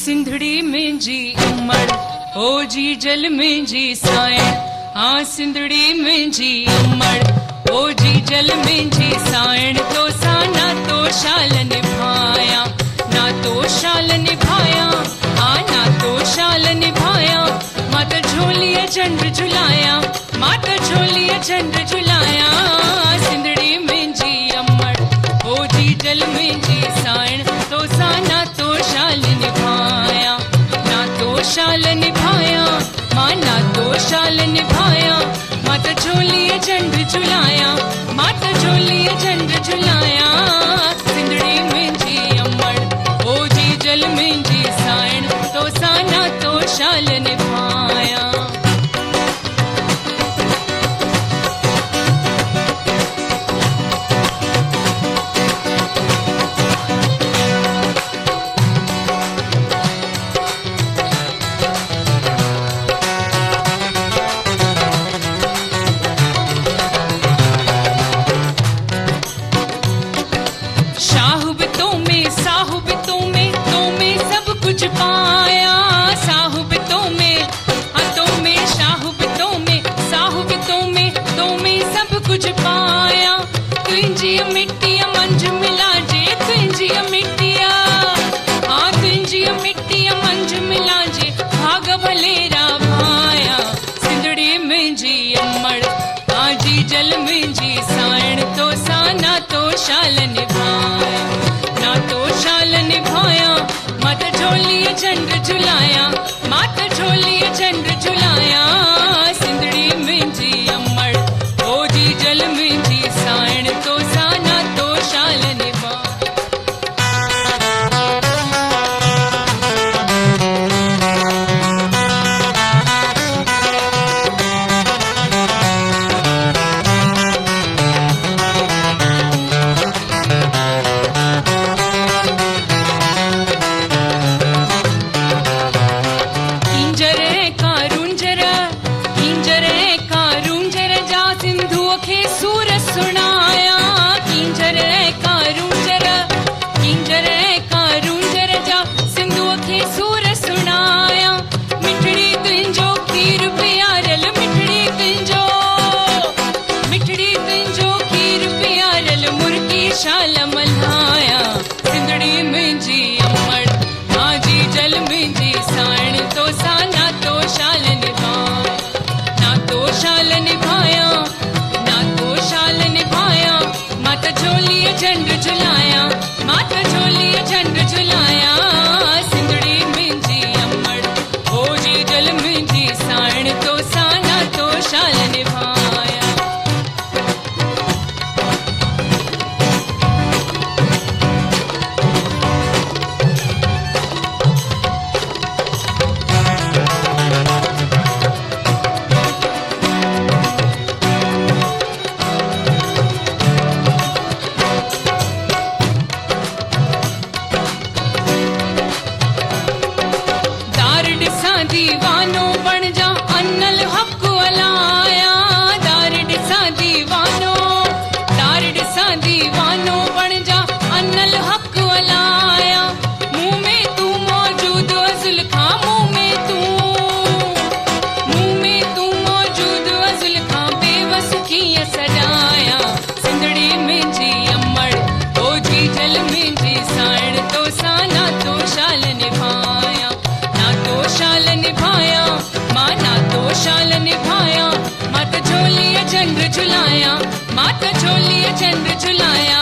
सिंधड़ी में जी उमड़ ओ जी जल में जी सायण। हाँ सिंधड़ी में जी उमड़ ओ जी जल में जी सायण। तो सा ना तो शाल निभाया, ना तो शाल निभाया, ना तो शाल निभाया। माता झोलिया झंड झुलाया, माता झोलिया झंड झुलाया। सिंधड़ी में जी अमड़ ओ जी जल में जी सायण। तो सा ना तो शाल निभाया, ना तो शाल निभाया, ना तो शाल निभाया। माता झोलिया झंड झुलाया, माता झोलिया झंड झुलाया। सिंधड़ी में जी अमड़ ओ जी जल में जी सायण। तो सा ना तो शाल निभाया। साहुबितों में साहुबितों में तो में सब कुछ पाया। साहुबितों में हाथों में साहुबितों में साहुबितों में तो में सब कुछ पाया। तुंजिया मिट्टिया मंज मिला जे, तुंजिया मिट्टिया, हाँ तुंजिया मिट्टिया मंज मिला जे। भाग भलेरा भाया सिंधड़ी में जी अमड़ आजी जल में जी सायण। तो सा ना तो शाल निभाया, ना तो शाल निभाया। माता झोलिया झंड झुलाया, माता झोलिया झंड झुलाया। सिंधड़ी में जी अमड़ ओ जी जल में जी सायण। तो सा ना तो शाल निभाया। शाल मल्हाया सिंधड़ी में जी अमड़ आजी जल में जी सायण। तो सा ना तो शाल निभाया, ना तो शाल निभाया, ना तो शाल निभाया। माता झोलिया झंड झुलाया, माता झोलिया झंड झुलाया। सिंधड़ी में जी अमड़ ओ जी जल में जी सायण। तो सा ना तो शाल निभाया। दीवानो बन जा अन्नल हक अलाया। दार डिसा दीवानो, दार डिसा दीवानो बन जा अन्नल हक अलाया। मुंह में तू मौजूद अजुल खां, मुंह में तू, मुंह में तू मौजूद अजुल खां। बेबस किया सजाया सिंधड़ी में जी अमड़ ओ जी जल में जी सायण। तो सा ना तो शाल निभाया, ना तो शाल निभाया, ना तो शाल निभाया। माता झोलिया झंड झुलाया, माता झोलिया झंड झुलाया।